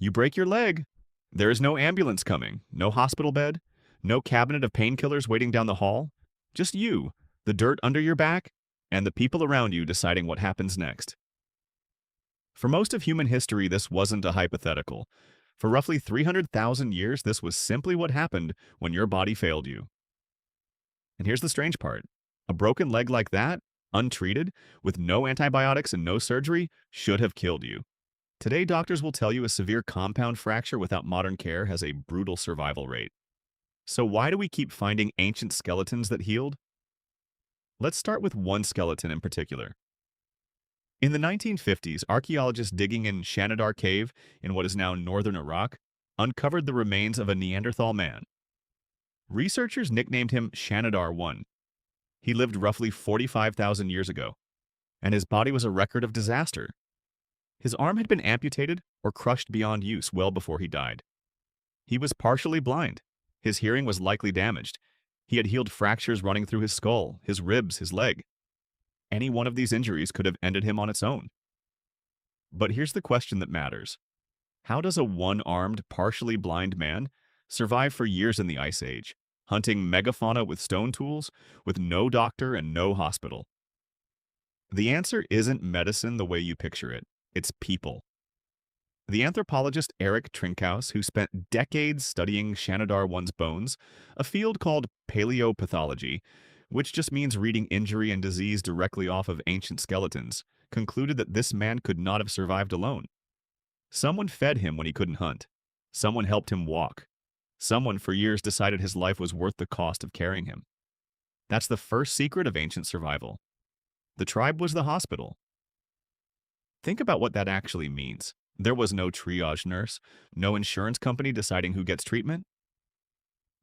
You break your leg. There is no ambulance coming, no hospital bed, no cabinet of painkillers waiting down the hall. Just you, the dirt under your back, and the people around you deciding what happens next. For most of human history, this wasn't a hypothetical. For roughly 300,000 years, this was simply what happened when your body failed you. And here's the strange part. A broken leg like that, untreated, with no antibiotics and no surgery, should have killed you. Today, doctors will tell you a severe compound fracture without modern care has a brutal survival rate. So why do we keep finding ancient skeletons that healed? Let's start with one skeleton in particular. In the 1950s, archaeologists digging in Shanidar Cave in what is now northern Iraq uncovered the remains of a Neanderthal man. Researchers nicknamed him Shanidar I. He lived roughly 45,000 years ago, and his body was a record of disaster. His arm had been amputated or crushed beyond use well before he died. He was partially blind. His hearing was likely damaged. He had healed fractures running through his skull, his ribs, his leg. Any one of these injuries could have ended him on its own. But here's the question that matters. How does a one-armed, partially blind man survive for years in the Ice Age, hunting megafauna with stone tools, with no doctor and no hospital? The answer isn't medicine the way you picture it. It's people. The anthropologist Eric Trinkhaus, who spent decades studying Shanidar I's bones, a field called paleopathology, which just means reading injury and disease directly off of ancient skeletons, concluded that this man could not have survived alone. Someone fed him when he couldn't hunt. Someone helped him walk. Someone for years decided his life was worth the cost of carrying him. That's the first secret of ancient survival. The tribe was the hospital. Think about what that actually means. There was no triage nurse, no insurance company deciding who gets treatment.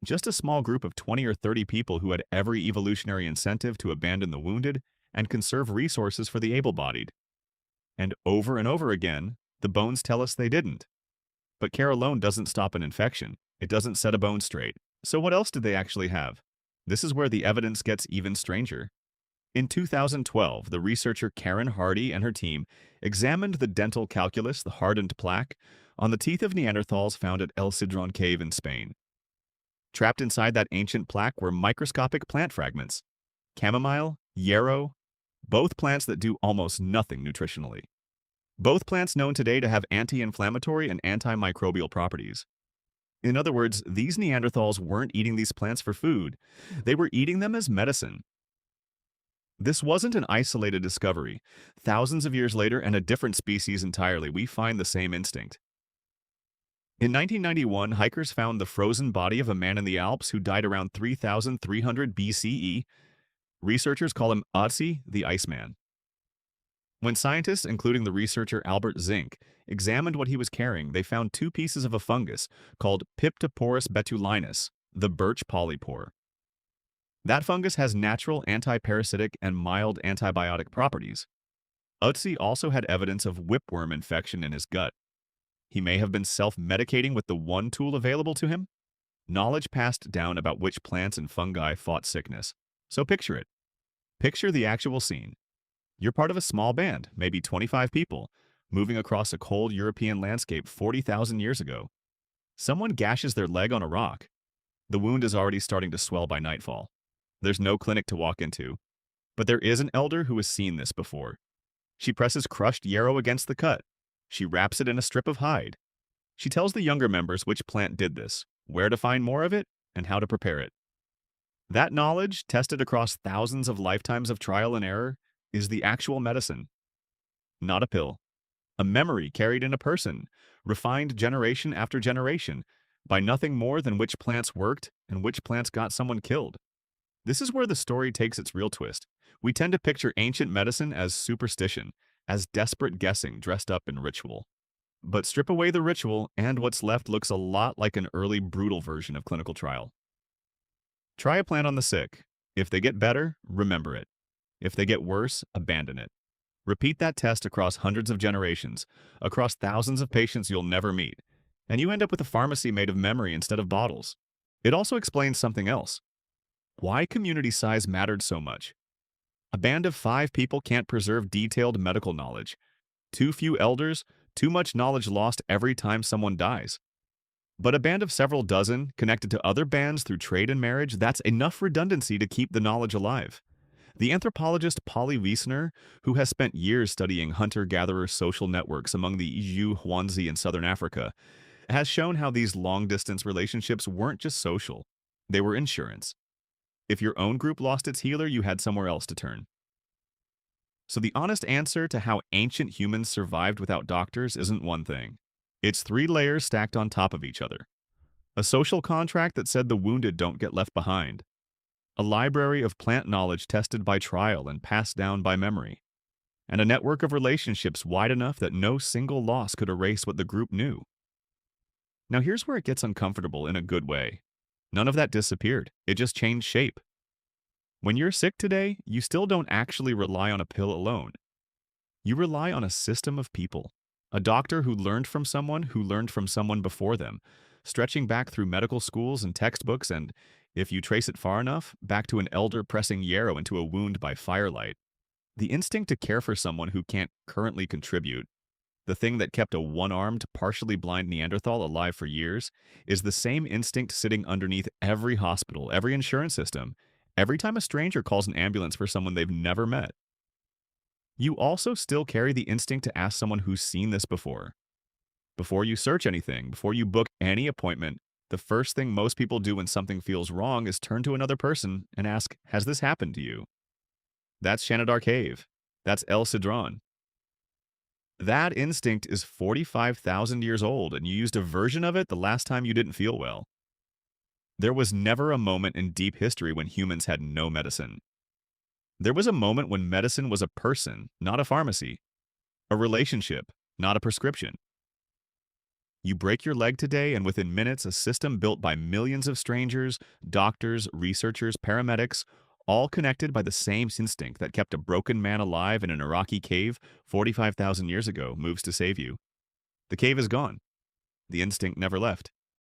Just a small group of 20 or 30 people who had every evolutionary incentive to abandon the wounded and conserve resources for the able-bodied. And over again, the bones tell us they didn't. But care alone doesn't stop an infection. It doesn't set a bone straight. So what else did they actually have? This is where the evidence gets even stranger. In 2012, the researcher Karen Hardy and her team examined the dental calculus, the hardened plaque, on the teeth of Neanderthals found at El Sidrón Cave in Spain. Trapped inside that ancient plaque were microscopic plant fragments. Chamomile, yarrow, both plants that do almost nothing nutritionally. Both plants known today to have anti-inflammatory and antimicrobial properties. In other words, these Neanderthals weren't eating these plants for food. They were eating them as medicine. This wasn't an isolated discovery. Thousands of years later, and a different species entirely, we find the same instinct. In 1991, hikers found the frozen body of a man in the Alps who died around 3,300 BCE. Researchers call him Otzi, the Iceman. When scientists, including the researcher Albert Zink, examined what he was carrying, they found two pieces of a fungus called Piptoporus betulinus, the birch polypore. That fungus has natural antiparasitic and mild antibiotic properties. Otzi also had evidence of whipworm infection in his gut. He may have been self-medicating with the one tool available to him. Knowledge passed down about which plants and fungi fought sickness. So picture it. Picture the actual scene. You're part of a small band, maybe 25 people, moving across a cold European landscape 40,000 years ago. Someone gashes their leg on a rock. The wound is already starting to swell by nightfall. There's no clinic to walk into. But there is an elder who has seen this before. She presses crushed yarrow against the cut. She wraps it in a strip of hide. She tells the younger members which plant did this, where to find more of it, and how to prepare it. That knowledge, tested across thousands of lifetimes of trial and error, is the actual medicine. Not a pill. A memory carried in a person, refined generation after generation, by nothing more than which plants worked and which plants got someone killed. This is where the story takes its real twist. We tend to picture ancient medicine as superstition, as desperate guessing dressed up in ritual. But strip away the ritual, and what's left looks a lot like an early brutal version of clinical trial. Try a plant on the sick. If they get better, remember it. If they get worse, abandon it. Repeat that test across hundreds of generations, across thousands of patients you'll never meet, and you end up with a pharmacy made of memory instead of bottles. It also explains something else. Why community size mattered so much. A band of 5 people can't preserve detailed medical knowledge. Too few elders, Too much knowledge lost every time someone dies. But a band of several dozen, connected to other bands through trade and marriage, that's enough redundancy to keep the knowledge alive. The anthropologist Polly Wiesner, who has spent years studying hunter-gatherer social networks among the Iju Hwanzi in southern Africa, has shown how these long-distance relationships weren't just social. They were insurance. If your own group lost its healer, you had somewhere else to turn. So the honest answer to how ancient humans survived without doctors isn't one thing. It's three layers stacked on top of each other. A social contract that said the wounded don't get left behind. A library of plant knowledge tested by trial and passed down by memory. And a network of relationships wide enough that no single loss could erase what the group knew. Now here's where it gets uncomfortable in a good way. None of that disappeared. It just changed shape. When you're sick today, you still don't actually rely on a pill alone. You rely on a system of people. A doctor who learned from someone before them, stretching back through medical schools and textbooks and, if you trace it far enough, back to an elder pressing yarrow into a wound by firelight. The instinct to care for someone who can't currently contribute, the thing that kept a one-armed, partially blind Neanderthal alive for years, is the same instinct sitting underneath every hospital, every insurance system, every time a stranger calls an ambulance for someone they've never met. You also still carry the instinct to ask someone who's seen this before. Before you search anything, before you book any appointment, the first thing most people do when something feels wrong is turn to another person and ask, has this happened to you? That's Shanidar Cave. That's El Sidron. That instinct is 45,000 years old, and you used a version of it the last time you didn't feel well. There was never a moment in deep history when humans had no medicine. There was a moment when medicine was a person, not a pharmacy. A relationship, not a prescription. You break your leg today, and within minutes, a system built by millions of strangers, doctors, researchers, paramedics, all connected by the same instinct that kept a broken man alive in an Iraqi cave 45,000 years ago, moves to save you. The cave is gone. The instinct never left.